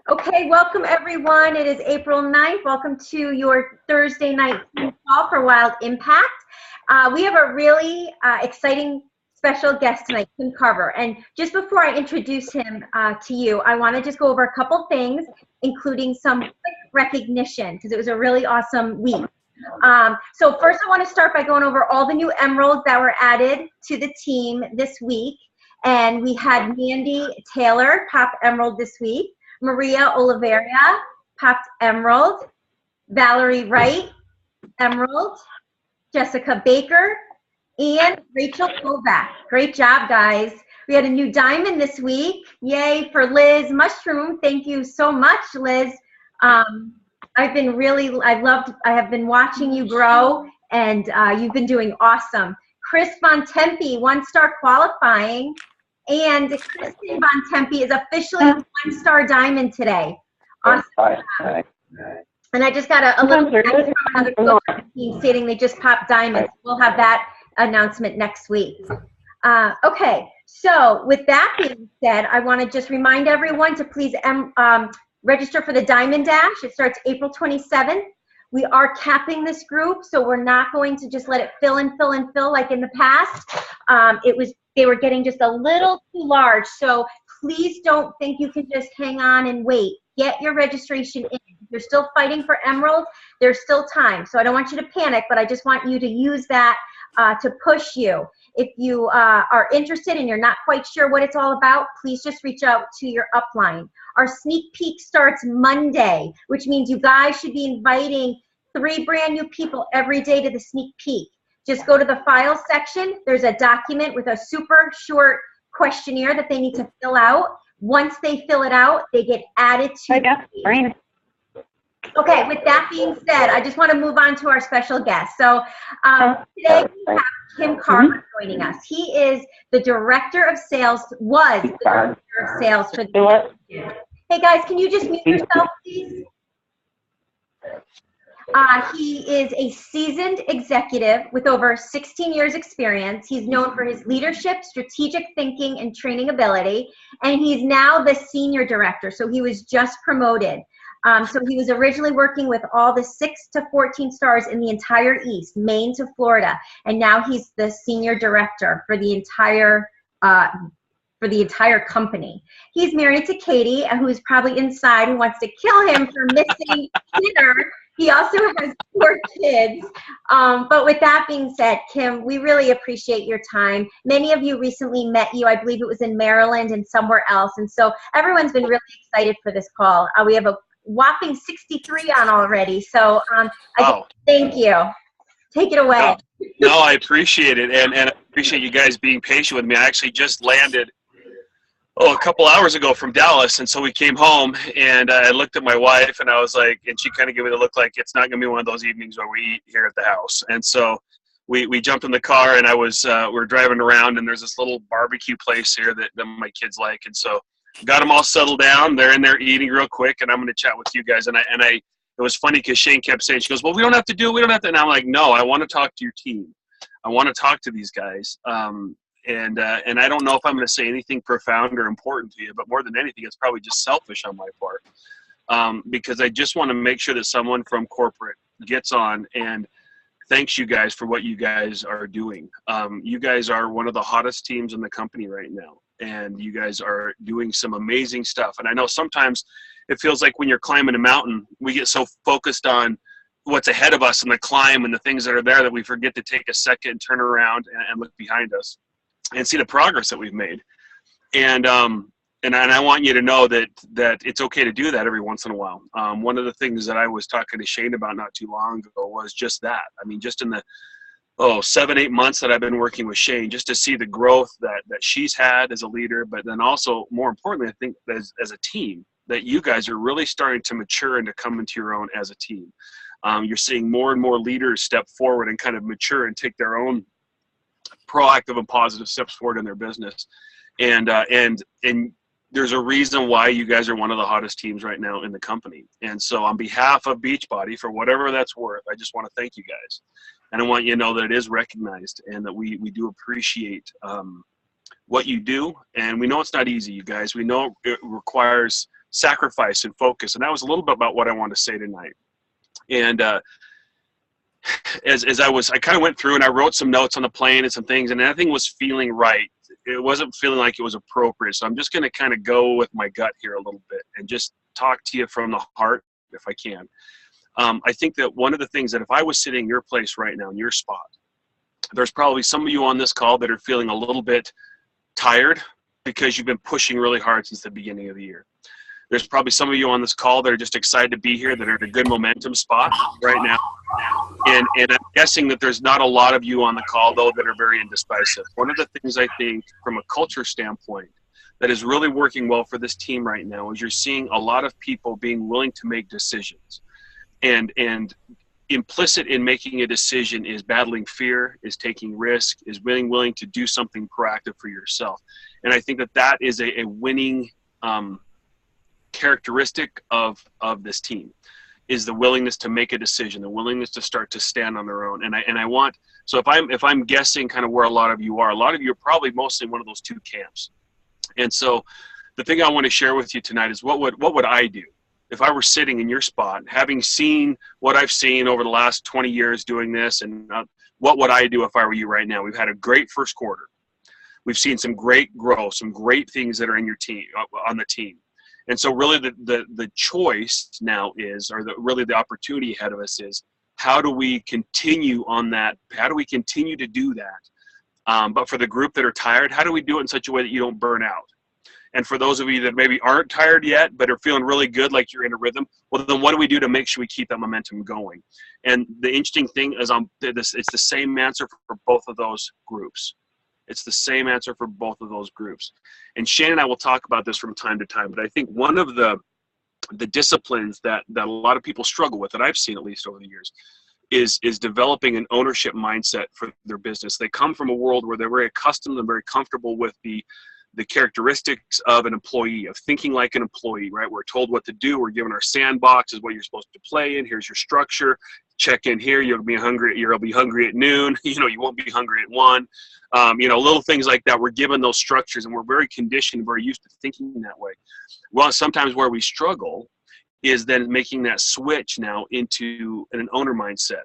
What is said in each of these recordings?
Okay, welcome everyone. It is April 9th. Welcome to your Thursday night call for Wild Impact. We have a really exciting special guest tonight, Cim Carver. And just before I introduce him to you, I want to just go over a couple things, including some quick recognition, because it was a really awesome week. So first I want to start by going over all the new emeralds that were added to the team this week. And we had Mandy Taylor, Pop Emerald this week. Maria Oliveira, popped Emerald. Valerie Wright, Emerald. Jessica Baker, and Rachel Kovac. Great job, guys. We had a new diamond this week. Yay for Liz Mushroom. Thank you so much, Liz. I have been watching you grow, and you've been doing awesome. Chris Von Tempe, 1-star qualifying. And Kristen Von Tempe is officially 1-star diamond today. Awesome. And I just got a little text from another filter team stating they just popped diamonds. We'll have that announcement next week. Okay, so with that being said, I want to just remind everyone to please register for the Diamond Dash. It starts April 27th. We are capping this group, so we're not going to just let it fill and fill and fill like in the past. They were getting just a little too large, so please don't think you can just hang on and wait. Get your registration in. If you're still fighting for Emerald, there's still time. So I don't want you to panic, but I just want you to use that to push you. If you are interested and you're not quite sure what it's all about, please just reach out to your upline. Our sneak peek starts Monday, which means you guys should be inviting 3 brand new people every day to the sneak peek. Just go to the file section. There's a document with a super short questionnaire that they need to fill out. Once they fill it out, they get added to the Okay, with that being said, I just want to move on to our special guest. So today we have Cim Carver joining us. He is the Director of Sales, was the Director of Sales for the Hey guys, can you just mute yourself, please? He is a seasoned executive with over 16 years experience. He's known for his leadership, strategic thinking, and training ability. And he's now the senior director. So he was just promoted. So he was originally working with all the 6 to 14 stars in the entire East, Maine to Florida. And now he's the senior director for the entire company. He's married to Katie, who's probably inside, who wants to kill him for missing dinner. He also has 4 kids. But with that being said, Cim, we really appreciate your time. Many of you recently met you. I believe it was in Maryland and somewhere else. And so everyone's been really excited for this call. We have a whopping 63 on already. So wow. Thank you. Take it away. No, I appreciate it. And I appreciate you guys being patient with me. I actually just landed a couple hours ago from Dallas, and so we came home, and I looked at my wife, and I was like, and she kind of gave me the look like it's not going to be one of those evenings where we eat here at the house. And so we jumped in the car, and we're driving around, and there's this little barbecue place here that my kids like, and so got them all settled down. They're in there eating real quick, and I'm going to chat with you guys. And it was funny because Shane kept saying, she goes, well, we don't have to do it. We don't have to. And I'm like, no, I want to talk to your team. I want to talk to these guys. And I don't know if I'm going to say anything profound or important to you, but more than anything, it's probably just selfish on my part, because I just want to make sure that someone from corporate gets on and thanks you guys for what you guys are doing. You guys are one of the hottest teams in the company right now, and you guys are doing some amazing stuff. And I know sometimes it feels like when you're climbing a mountain, we get so focused on what's ahead of us and the climb and the things that are there that we forget to take a second, turn around, and look behind us and see the progress that we've made. And I want you to know that it's okay to do that every once in a while. One of the things that I was talking to Shane about not too long ago was just that. I mean, just in the 7-8 months that I've been working with Shane, just to see the growth that she's had as a leader, but then also more importantly, I think as a team, that you guys are really starting to mature and to come into your own as a team. You're seeing more and more leaders step forward and kind of mature and take their own proactive and positive steps forward in their business. And there's a reason why you guys are one of the hottest teams right now in the company. And so on behalf of Beachbody, for whatever that's worth, I just want to thank you guys. And I want you to know that it is recognized and that we do appreciate what you do. And we know it's not easy, you guys. We know it requires sacrifice and focus. And that was a little bit about what I want to say tonight. And as I kind of went through and I wrote some notes on the plane and some things, and nothing was feeling right. It wasn't feeling like it was appropriate. So I'm just going to kind of go with my gut here a little bit and just talk to you from the heart if I can. I think that one of the things that if I was sitting in your place right now, in your spot, there's probably some of you on this call that are feeling a little bit tired because you've been pushing really hard since the beginning of the year. There's probably some of you on this call that are just excited to be here, that are in a good momentum spot right now. And I'm guessing that there's not a lot of you on the call, though, that are very indecisive. One of the things I think from a culture standpoint that is really working well for this team right now is you're seeing a lot of people being willing to make decisions. And implicit in making a decision is battling fear, is taking risk, is being willing to do something proactive for yourself. And I think that that is a winning characteristic of this team, is the willingness to make a decision, the willingness to start to stand on their own. And I want, so if I'm guessing kind of where a lot of you are probably mostly one of those two camps. And so the thing I want to share with you tonight is what would I do if I were sitting in your spot, having seen what I've seen over the last 20 years doing this, and what would I do if I were you right now? We've had a great first quarter. We've seen some great growth, some great things that are in your team, on the team. And so really the choice now is, or really the opportunity ahead of us is, how do we continue on that? How do we continue to do that? But for the group that are tired, how do we do it in such a way that you don't burn out? And for those of you that maybe aren't tired yet, but are feeling really good, like you're in a rhythm, well, then what do we do to make sure we keep that momentum going? And the interesting thing is it's the same answer for both of those groups. It's the same answer for both of those groups. And Shane and I will talk about this from time to time, but I think one of the disciplines that a lot of people struggle with, that I've seen at least over the years, is developing an ownership mindset for their business. They come from a world where they're very accustomed and very comfortable with the characteristics of an employee, of thinking like an employee, right? We're told what to do. We're given our sandbox is what you're supposed to play in. Here's your structure. Check in here. You'll be hungry at noon. You won't be hungry at 1. Little things like that. We're given those structures, and we're very conditioned, very used to thinking that way. Well, sometimes where we struggle is then making that switch now into an owner mindset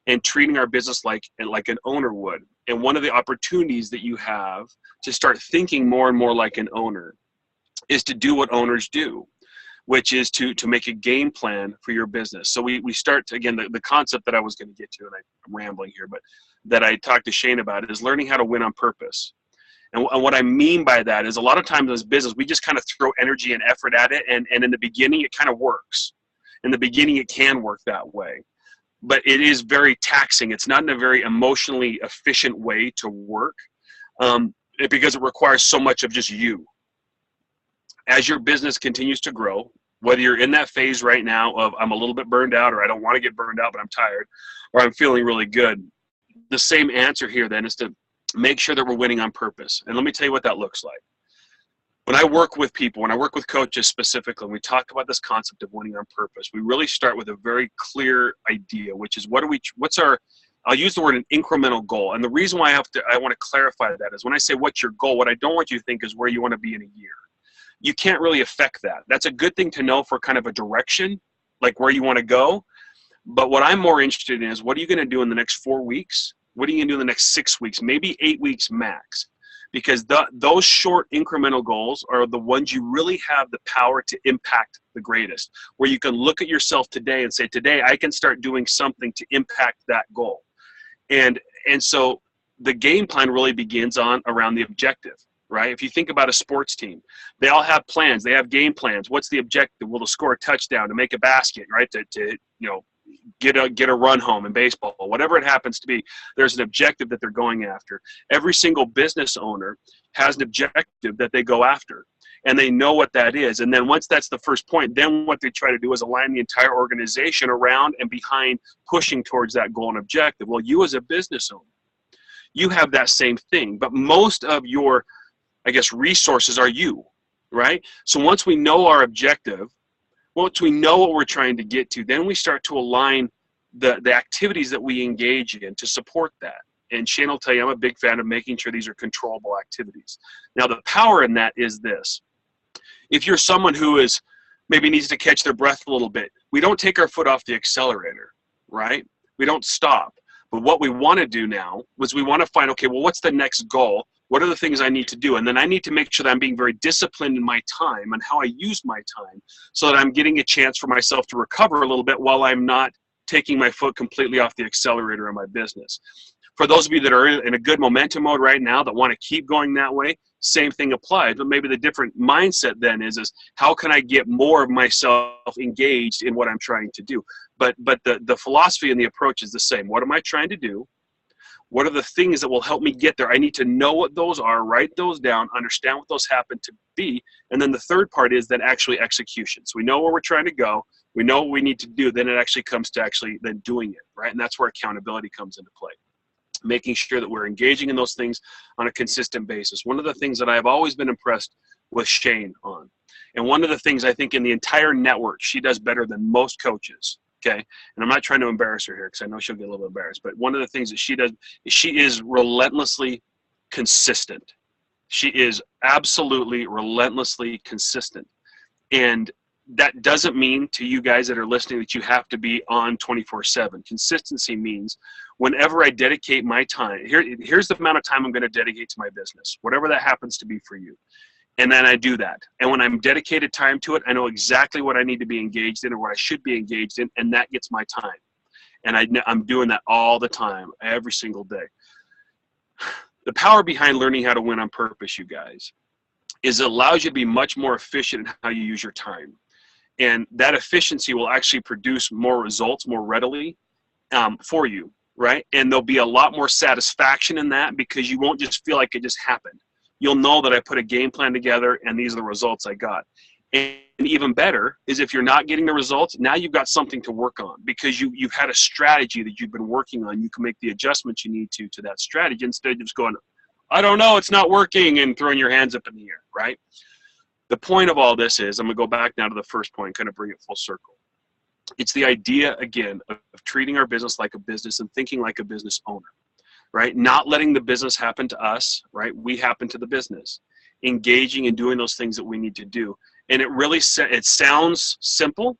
and treating our business like an owner would. And one of the opportunities that you have to start thinking more and more like an owner is to do what owners do, which is to make a game plan for your business. So we start, again, the concept that I was going to get to, and I'm rambling here, but that I talked to Shane about, is learning how to win on purpose. And what I mean by that is, a lot of times as business, we just kind of throw energy and effort at it. And in the beginning, it kind of works. In the beginning, it can work that way. But it is very taxing. It's not in a very emotionally efficient way to work, because it requires so much of just you. As your business continues to grow, whether you're in that phase right now of I'm a little bit burned out, or I don't want to get burned out, but I'm tired, or I'm feeling really good, the same answer here then is to make sure that we're winning on purpose. And let me tell you what that looks like. When I work with people, when I work with coaches specifically, and we talk about this concept of winning on purpose, we really start with a very clear idea, which is I'll use the word an incremental goal. And the reason why I want to clarify that is, when I say what's your goal, what I don't want you to think is where you want to be in a year. You can't really affect that. That's a good thing to know for kind of a direction, like where you want to go. But what I'm more interested in is, what are you going to do in the next 4 weeks? What are you going to do in the next 6 weeks, maybe 8 weeks max? Because those short incremental goals are the ones you really have the power to impact the greatest, where you can look at yourself today and say, today I can start doing something to impact that goal. And so the game plan really begins around the objective, right? If you think about a sports team, they all have plans. They have game plans. What's the objective? Well, to score a touchdown, to make a basket, right? To get a run home in baseball, whatever it happens to be. There's an objective that they're going after. Every single business owner has an objective that they go after, and they know what that is. And then once that's the first point, then what they try to do is align the entire organization around and behind pushing towards that goal and objective. Well, you as a business owner, you have that same thing, but most of your, resources are you, right? So once we know our objective, once we know what we're trying to get to, then we start to align the activities that we engage in to support that. And Shane will tell you I'm a big fan of making sure these are controllable activities. Now, the power in that is this. If you're someone who is maybe needs to catch their breath a little bit, we don't take our foot off the accelerator, right? We don't stop. But what we want to do now is we want to find, okay, well, what's the next goal? What are the things I need to do? And then I need to make sure that I'm being very disciplined in my time and how I use my time so that I'm getting a chance for myself to recover a little bit while I'm not taking my foot completely off the accelerator in my business. For those of you that are in a good momentum mode right now that want to keep going that way, same thing applies. But maybe the different mindset then is how can I get more of myself engaged in what I'm trying to do? But the philosophy and the approach is the same. What am I trying to do? What are the things that will help me get there? I need to know what those are, write those down, understand what those happen to be. And then the third part is then actually execution. So we know where we're trying to go. We know what we need to do. Then it actually comes to actually then doing it, right? And that's where accountability comes into play. Making sure that we're engaging in those things on a consistent basis. One of the things that I've always been impressed with Shane on, and one of the things I think in the entire network she does better than most coaches, okay? And I'm not trying to embarrass her here because I know she'll get a little bit embarrassed, but one of the things that she does is she is relentlessly consistent. She is absolutely relentlessly consistent. And that doesn't mean to you guys that are listening that you have to be on 24/7. Consistency means whenever I dedicate my time, here's the amount of time I'm going to dedicate to my business, whatever that happens to be for you. And then I do that. And when I'm dedicated time to it, I know exactly what I need to be engaged in or what I should be engaged in, and that gets my time. And I'm doing that all the time, every single day. The power behind learning how to win on purpose, you guys, is it allows you to be much more efficient in how you use your time. And that efficiency will actually produce more results more readily for you, right? And there'll be a lot more satisfaction in that because you won't just feel like it just happened. You'll know that I put a game plan together and these are the results I got. And even better is if you're not getting the results, now you've got something to work on because you've had a strategy that you've been working on. You can make the adjustments you need to that strategy instead of just going, I don't know, it's not working, and throwing your hands up in the air, right? The point of all this is, I'm going to go back now to the first point, kind of bring it full circle. It's the idea, again, of treating our business like a business and thinking like a business owner, right? Not letting the business happen to us, right? We happen to the business. Engaging and doing those things that we need to do. And it really, it sounds simple,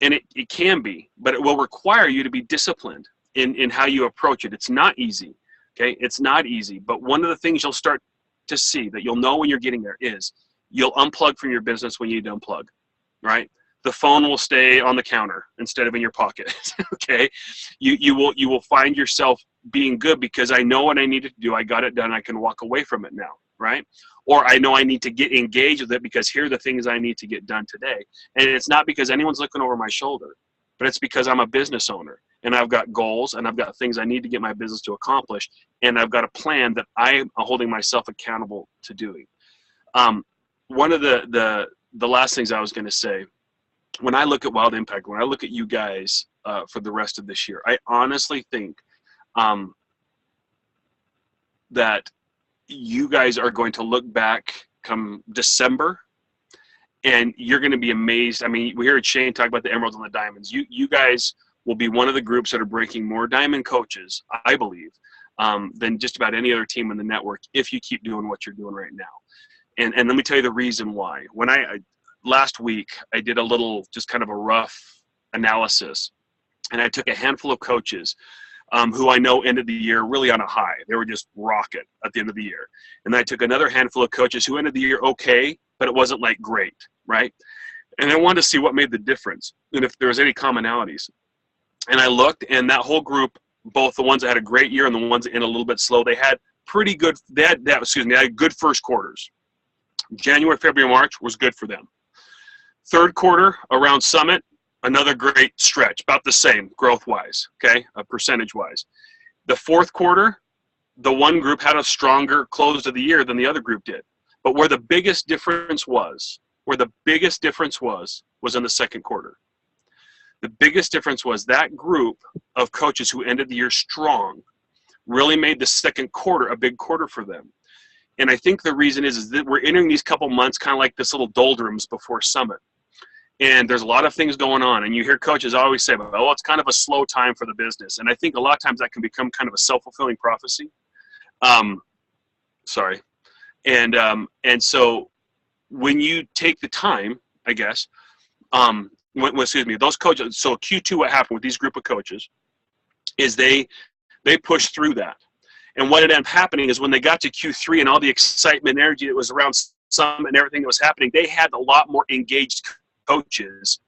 and it can be, but it will require you to be disciplined in how you approach it. It's not easy, okay? It's not easy, but one of the things you'll start to see that you'll know when you're getting there is you'll unplug from your business when you need to unplug, right? The phone will stay on the counter instead of in your pocket, okay? You will find yourself being good because I know what I needed to do. I got it done. I can walk away from it now, right? Or I know I need to get engaged with it because here are the things I need to get done today. And it's not because anyone's looking over my shoulder, but it's because I'm a business owner and I've got goals and I've got things I need to get my business to accomplish. And I've got a plan that I'm holding myself accountable to doing. One of the last things I was going to say, when I look at Wild Impact, when I look at you guys for the rest of this year, I honestly think that you guys are going to look back come December and you're going to be amazed. I mean, we heard Shane talk about the emeralds and the diamonds. You guys will be one of the groups that are breaking more diamond coaches, I believe, than just about any other team in the network if you keep doing what you're doing right now. And let me tell you the reason why. When last week, I did a little, just kind of a rough analysis, and I took a handful of coaches who I know ended the year really on a high. They were just rocket at the end of the year. And then I took another handful of coaches who ended the year okay, but it wasn't like great, right? And I wanted to see what made the difference and if there was any commonalities. And I looked, and that whole group, both the ones that had a great year and the ones that ended a little bit slow, they had good first quarters. January, February, March was good for them. Third quarter around Summit, another great stretch, about the same growth-wise, okay, percentage-wise. The fourth quarter, the one group had a stronger close to the year than the other group did. But where the biggest difference was in the second quarter. The biggest difference was that group of coaches who ended the year strong really made the second quarter a big quarter for them. And I think the reason is that we're entering these couple months kind of like this little doldrums before Summit. and there's a lot of things going on, and you hear coaches always say, oh, it's kind of a slow time for the business. And I think a lot of times that can become kind of a self-fulfilling prophecy. Sorry. And so when you take the time, I guess, excuse me, those coaches, so Q2, what happened with these group of coaches is they pushed through that. And what ended up happening is when they got to Q3 and all the excitement and energy that was around Summit and everything that was happening, they had a lot more engaged coaches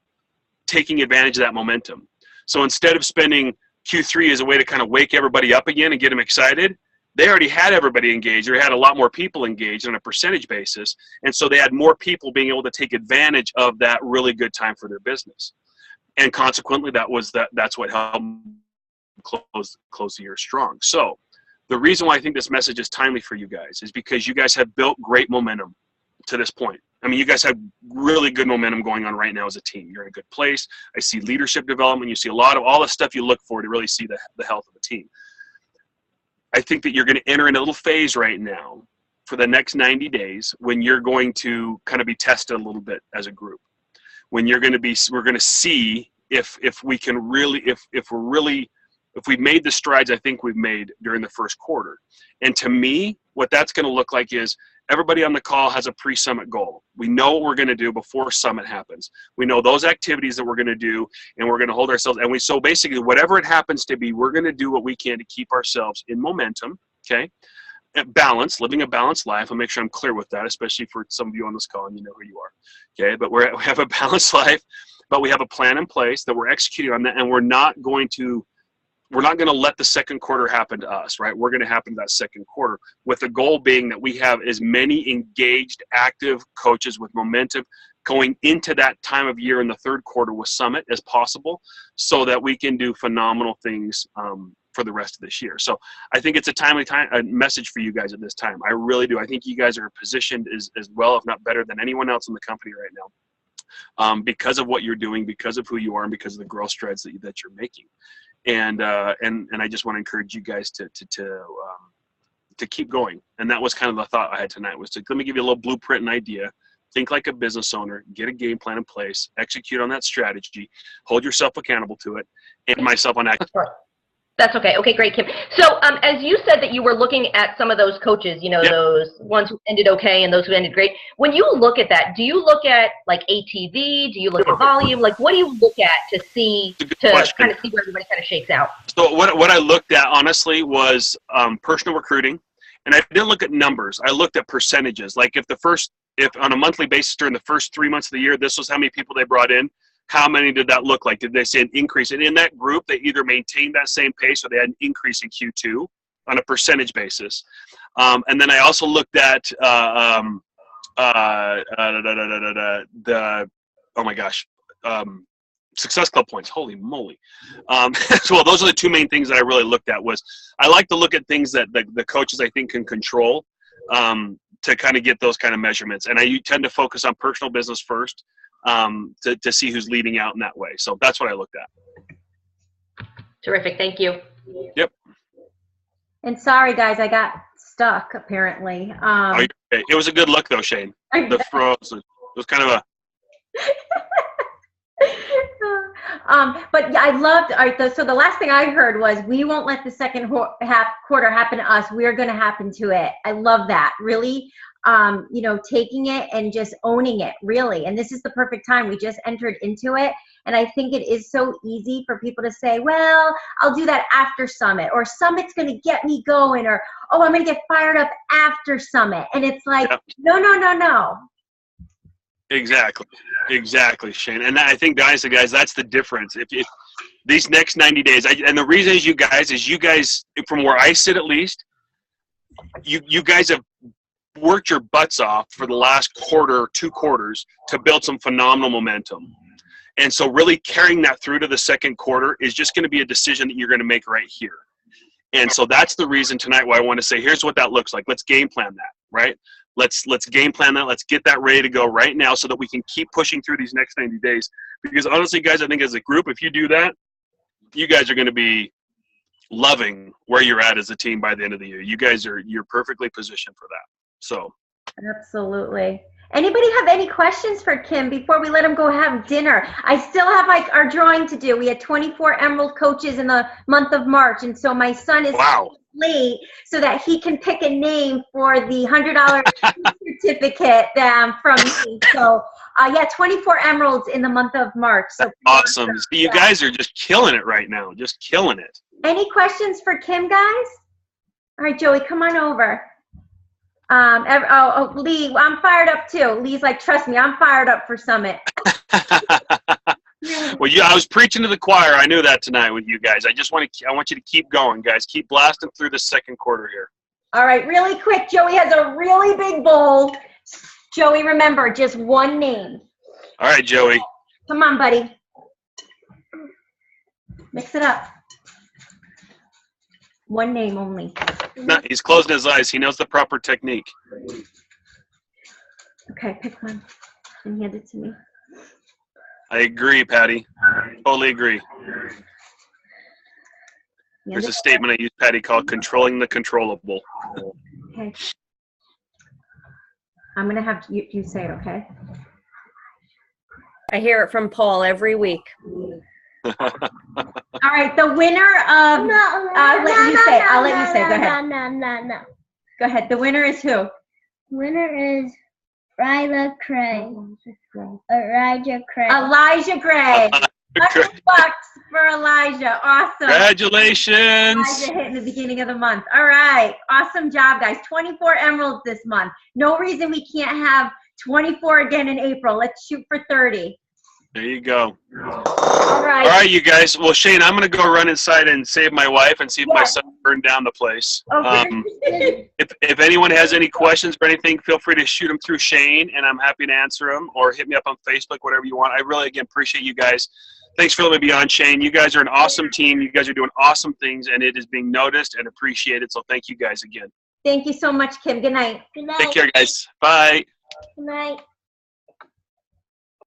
taking advantage of that momentum. So instead of spending Q3 as a way to kind of wake everybody up again and get them excited, they already had everybody engaged. They had a lot more people engaged on a percentage basis. And so they had more people being able to take advantage of that really good time for their business. And consequently, that's what helped close the year strong. So the reason why I think this message is timely for you guys is because you guys have built great momentum to this point. I mean, you guys have really good momentum going on right now as a team. You're in a good place. I see leadership development. You see a lot of all the stuff you look for to really see the health of the team. I think that you're going to enter in a little phase right now for the next 90 days when you're going to kind of be tested a little bit as a group. When we're going to see if we can really, if we've made the strides I think we've made during the first quarter. And to me, what that's going to look like is everybody on the call has a pre-summit goal. We know what we're going to do before summit happens. We know those activities that we're going to do, and we're going to hold ourselves. And so basically, whatever it happens to be, we're going to do what we can to keep ourselves in momentum, okay? At balance, living a balanced life. I'll make sure I'm clear with that, especially for some of you on this call, and you know who you are, okay? But we have a balanced life, but we have a plan in place that we're executing on that, and we're not going to let the second quarter happen to us, right? We're going to happen to that second quarter with the goal being that we have as many engaged, active coaches with momentum going into that time of year in the third quarter with Summit as possible so that we can do phenomenal things for the rest of this year. So I think it's a timely message for you guys at this time. I really do. I think you guys are positioned as well, if not better than anyone else in the company right now because of what you're doing, because of who you are, and because of the growth strides that you're making. And I just want to encourage you guys to keep going. And that was kind of the thought I had tonight was to let me give you a little blueprint and idea. Think like a business owner, get a game plan in place, execute on that strategy, hold yourself accountable to it, and myself on action. That's okay. Okay, great, Kim. So as you said that you were looking at some of those coaches, you know, Yep. those ones who ended okay and those who ended great. When you look at that, do you look at like ATV? Do you look at volume? Like what do you look at to see, question. kind of see where everybody kind of shakes out? So what I looked at, honestly, was personal recruiting. And I didn't look at numbers. I looked at percentages. Like if on a monthly basis during the first 3 months of the year, this was how many people they brought in. How many did that look like? Did they see an increase? And in that group, they either maintained that same pace or they had an increase in Q2 on a percentage basis. And then I also looked at Success Club points. Holy moly. So those are the two main things that I really looked at. Was I like to look at things that the coaches I think can control to kind of get those kind of measurements. And I tend to focus on personal business first. To see who's leading out in that way. So that's what I looked at. Terrific. Thank you. Yep. And sorry, guys, I got stuck apparently. Okay. It was a good look though, Shane. The froze. It was kind of a. But yeah, I loved. So the last thing I heard was, "We won't let the second quarter happen to us. We are going to happen to it." I love that. Really. Taking it and just owning it, really. And this is the perfect time. We just entered into it. And I think it is so easy for people to say, well, I'll do that after Summit, or Summit's going to get me going, or, oh, I'm going to get fired up after Summit. And it's like, yep. No. Exactly, Shane. And I think, guys, that's the difference. If these next 90 days, and the reason is you guys, from where I sit at least, you guys have worked your butts off for the last quarter, 2 quarters to build some phenomenal momentum. And so really carrying that through to the second quarter is just going to be a decision that you're going to make right here. And so that's the reason tonight why I want to say, here's what that looks like. Let's game plan that, right? Let's game plan that. Let's get that ready to go right now so that we can keep pushing through these next 90 days. Because honestly, guys, I think as a group, if you do that, you guys are going to be loving where you're at as a team by the end of the year. You're perfectly positioned for that. So absolutely. Anybody have any questions for Kim before we let him go have dinner? I still have like our drawing to do. We had 24 Emerald coaches in the month of March, and so my son is late so that he can pick a name for the $100 certificate from me. So yeah, 24 Emeralds in the month of March. So that's awesome. You guys are just killing it right now. Just killing it. Any questions for Kim, guys? All right, Joey, come on over. Lee, I'm fired up too. Lee's like, trust me, I'm fired up for Summit. Well, I was preaching to the choir. I knew that tonight with you guys. I want you to keep going, guys. Keep blasting through the second quarter here. All right, really quick. Joey has a really big bowl. Joey, remember, just one name. All right, Joey. Come on, buddy. Mix it up. One name only. No, he's closing his eyes. He knows the proper technique. Okay, pick one and hand it to me. I agree, Patty. Totally agree. There's a statement I use, Patty, called controlling the controllable. Okay. I'm going to have you say it, okay? I hear it from Paul every week. All right, the winner of I'll let you say. Go ahead. No. Go ahead. The winner is who? Winner is Elijah Gray. Elijah Gray. Elijah Gray. $100 for Elijah. Awesome. Congratulations. Elijah hit in the beginning of the month. All right. Awesome job, guys. 24 Emeralds this month. No reason we can't have 24 again in April. Let's shoot for 30. There you go. All right. All right, you guys. Well, Shane, I'm going to go run inside and save my wife and see if my son burned down the place. Okay. If anyone has any questions or anything, feel free to shoot them through Shane, and I'm happy to answer them, or hit me up on Facebook, whatever you want. I really, again, appreciate you guys. Thanks for letting me be on, Shane. You guys are an awesome team. You guys are doing awesome things, and it is being noticed and appreciated. So thank you guys again. Thank you so much, Kim. Good night. Good night. Take care, guys. Bye. Good night.